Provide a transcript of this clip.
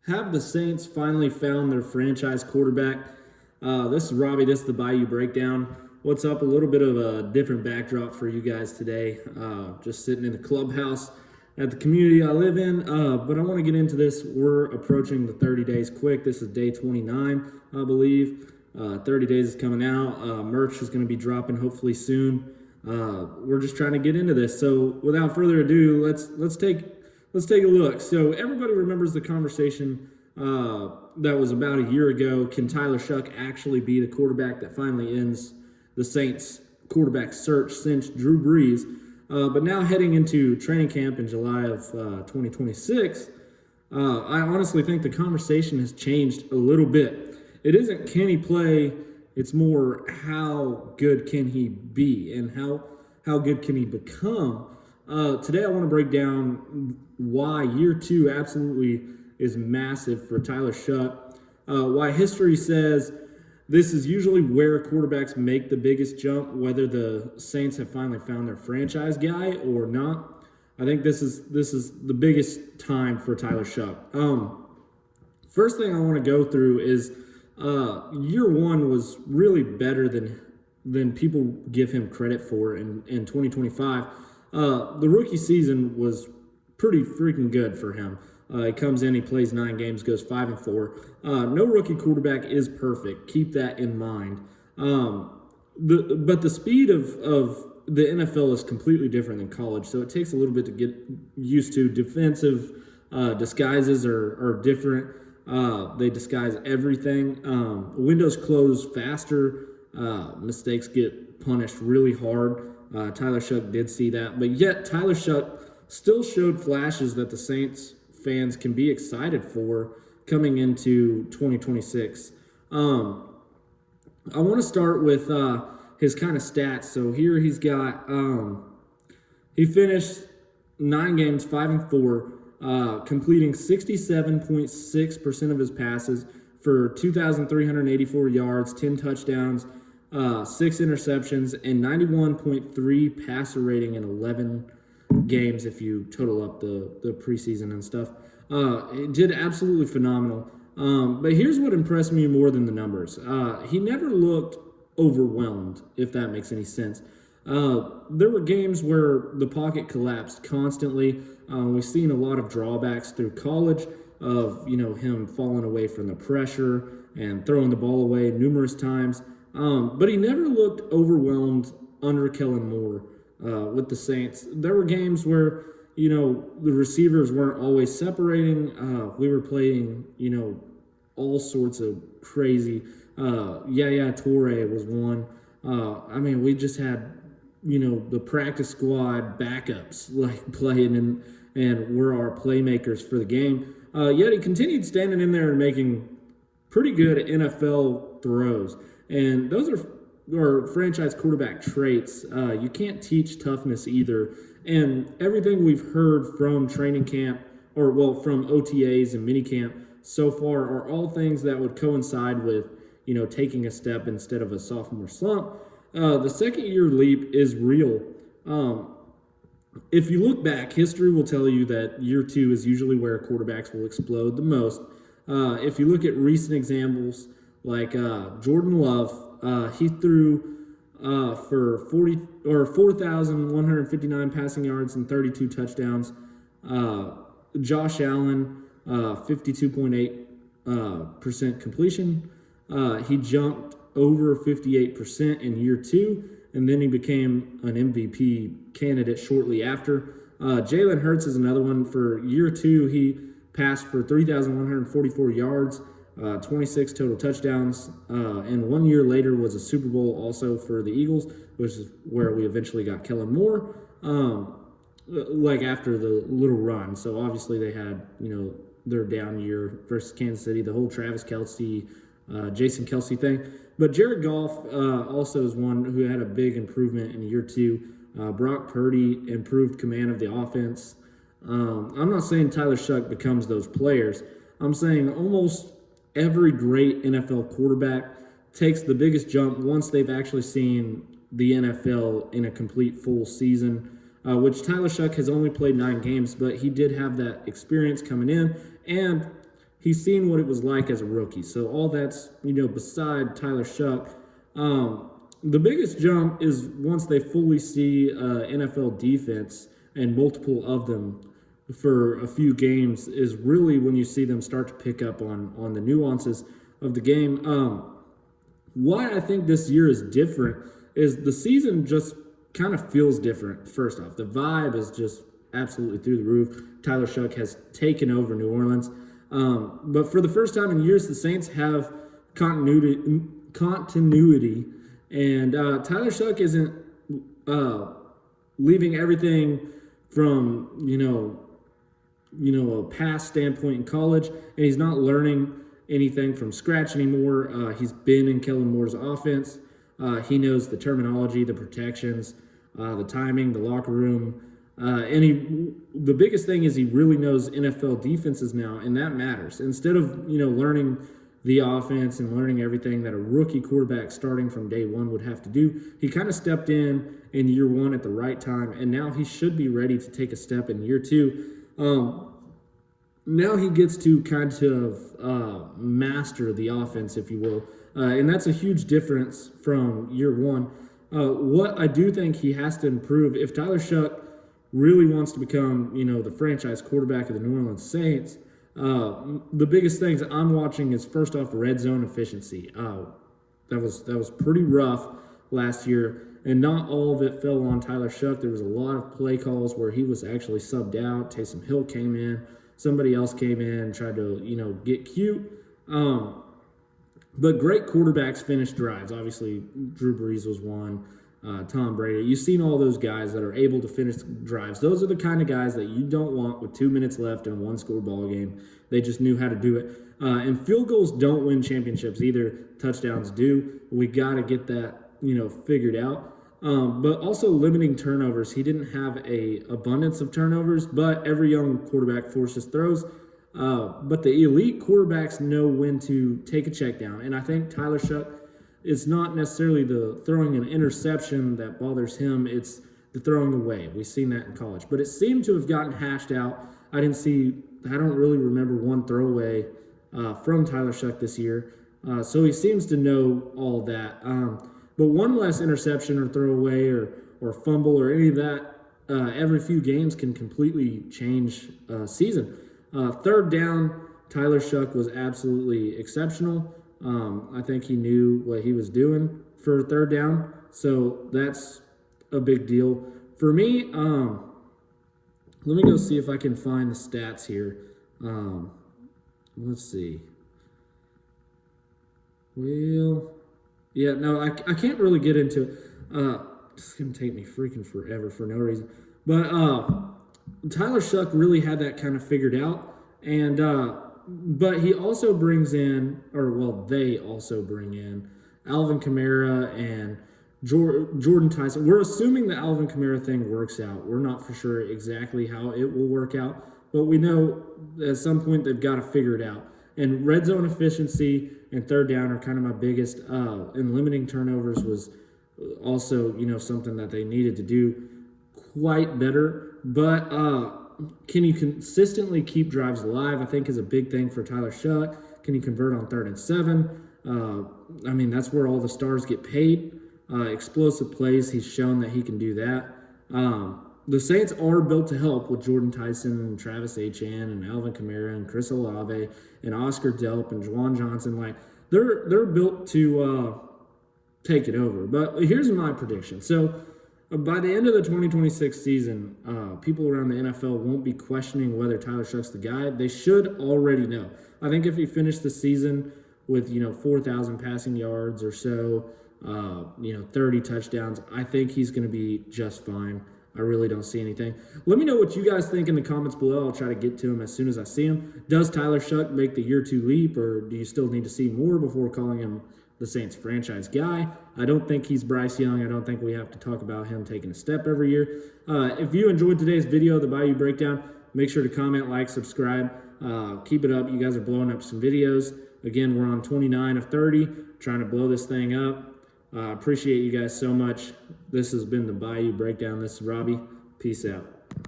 Have the Saints finally found their franchise quarterback? This is Robbie. This is the Bayou Breakdown. What's up? A little bit of a different backdrop for you guys today. Just sitting in the clubhouse at the community I live in. But I want to get into this. We're approaching the 30 days quick. This is day 29, I believe. 30 days is coming out. Merch is going to be dropping hopefully soon. We're just trying to get into this. So without further ado, let's take a look. So everybody remembers the conversation that was about a year ago. Can Tyler Shough actually be the quarterback that finally ends the Saints quarterback search since Drew Brees? But now heading into training camp in July of 2026, I honestly think the conversation has changed a little bit. It isn't can he play, it's more how good can he be and how good can he become. Today I want to break down why year two absolutely is massive for Tyler Shough, why history says this is usually where quarterbacks make the biggest jump, whether the Saints have finally found their franchise guy or not. I think this is the biggest time for Tyler Shough. First thing I want to go through is year one was really better than people give him credit for in 2025. The rookie season was pretty freaking good for him. He comes in, he plays 9 games, goes 5-4. No rookie quarterback is perfect. Keep that in mind. But the speed of the NFL is completely different than college, so it takes a little bit to get used to. Defensive disguises are different. They disguise everything. Windows close faster. Mistakes get punished really hard. Tyler Shough did see that, but yet Tyler Shough still showed flashes that the Saints fans can be excited for coming into 2026. I want to start with his kind of stats. So here he's got he finished 9 games, 5-4, completing 67.6% of his passes for 2,384 yards, 10 touchdowns, 6 interceptions, and 91.3 passer rating in 11 games if you total up the preseason and stuff. It did absolutely phenomenal. But here's what impressed me more than the numbers. He never looked overwhelmed, if that makes any sense. There were games where the pocket collapsed constantly. We've seen a lot of drawbacks through college of him falling away from the pressure and throwing the ball away numerous times. But he never looked overwhelmed under Kellen Moore with the Saints. There were games where, the receivers weren't always separating. We were playing, all sorts of crazy. Torre was one. We just had, the practice squad backups like playing and were our playmakers for the game. Yet he continued standing in there and making pretty good NFL throws. And those are franchise quarterback traits. You can't teach toughness either. And everything we've heard from training camp, from OTAs and minicamp so far are all things that would coincide with, taking a step instead of a sophomore slump. The second-year leap is real. If you look back, history will tell you that year two is usually where quarterbacks will explode the most. If you look at recent examples, like Jordan Love, he threw for 4,159 passing yards and 32 touchdowns. Josh Allen, 52.8% completion. He jumped over 58% in year two, and then he became an MVP candidate shortly after. Jalen Hurts is another one. For year two, he passed for 3,144 yards. 26 total touchdowns, and 1 year later was a Super Bowl also for the Eagles, which is where we eventually got Kellen Moore, after the little run. So obviously they had, their down year versus Kansas City, the whole Travis Kelce, Jason Kelce thing. But Jared Goff also is one who had a big improvement in year two. Brock Purdy improved command of the offense. I'm not saying Tyler Shough becomes those players. I'm saying almost every great NFL quarterback takes the biggest jump once they've actually seen the NFL in a complete full season, which Tyler Shough has only played 9 games, but he did have that experience coming in, and he's seen what it was like as a rookie. So all that's, beside Tyler Shuck. The biggest jump is once they fully see NFL defense and multiple of them for a few games is really when you see them start to pick up on the nuances of the game. Why I think this year is different is the season just kind of feels different. First off, the vibe is just absolutely through the roof. Tyler Shuck has taken over New Orleans. But for the first time in years, the Saints have continuity, and Tyler Shuck isn't leaving everything from a past standpoint in college, and he's not learning anything from scratch anymore. He's been in Kellen Moore's offense. He knows the terminology, the protections, the timing, the locker room. And the biggest thing is he really knows NFL defenses now, and that matters. Instead of, learning the offense and learning everything that a rookie quarterback starting from day one would have to do, he kind of stepped in year one at the right time, and now he should be ready to take a step in year two. Now he gets to kind of master the offense, if you will, and that's a huge difference from year one. What I do think he has to improve, if Tyler Shuck really wants to become, the franchise quarterback of the New Orleans Saints, the biggest things I'm watching is, first off, red zone efficiency. That was pretty rough last year, and not all of it fell on Tyler Shuck. There was a lot of play calls where he was actually subbed out. Taysom Hill came in. Somebody else came in and tried to, get cute. But great quarterbacks finish drives. Obviously, Drew Brees was one. Tom Brady. You've seen all those guys that are able to finish drives. Those are the kind of guys that you don't want with 2 minutes left in a one-score ball game. They just knew how to do it. And field goals don't win championships either. Touchdowns do. We got to get that, figured out. But also limiting turnovers. He didn't have a abundance of turnovers, but every young quarterback forces throws. But the elite quarterbacks know when to take a check down. And I think Tyler Shuck, it's not necessarily the throwing an interception that bothers him. It's the throwing away. We've seen that in college. But it seemed to have gotten hashed out. I don't really remember one throwaway from Tyler Shuck this year. So he seems to know all that. But one less interception or throwaway or fumble or any of that every few games can completely change a season. Third down, Tyler Shuck was absolutely exceptional. I think he knew what he was doing for third down, so that's a big deal. For me, let me go see if I can find the stats here. Let's see. Well, yeah, no, I can't really get into it. It's going to take me freaking forever for no reason. But Tyler Shuck really had that kind of figured out, and but he also brings in, they also bring in Alvin Kamara and Jordan Tyson. We're assuming the Alvin Kamara thing works out. We're not for sure exactly how it will work out, but we know at some point they've got to figure it out. And red zone efficiency and third down are kind of my biggest, and limiting turnovers was also, something that they needed to do quite better. But can you consistently keep drives alive, I think, is a big thing for Tyler Shuck. Can he convert on 3rd and 7? That's where all the stars get paid. Explosive plays, he's shown that he can do that. The Saints are built to help with Jordan Tyson and Travis Etienne and Alvin Kamara and Chris Olave and Oscar Delp and Juwan Johnson. They're built to take it over. But here's my prediction. So by the end of the 2026 season, people around the NFL won't be questioning whether Tyler Shuck's the guy. They should already know. I think if he finished the season with 4,000 passing yards or so, 30 touchdowns, I think he's going to be just fine. I really don't see anything. Let me know what you guys think in the comments below. I'll try to get to him as soon as I see him. Does Tyler Shuck make the year 2 leap, or do you still need to see more before calling him the Saints franchise guy? I don't think he's Bryce Young. I don't think we have to talk about him taking a step every year. If you enjoyed today's video, the Bayou Breakdown, make sure to comment, like, subscribe. Keep it up. You guys are blowing up some videos. Again, we're on 29 of 30, trying to blow this thing up. Appreciate you guys so much. This has been the Bayou Breakdown. This is Robbie. Peace out.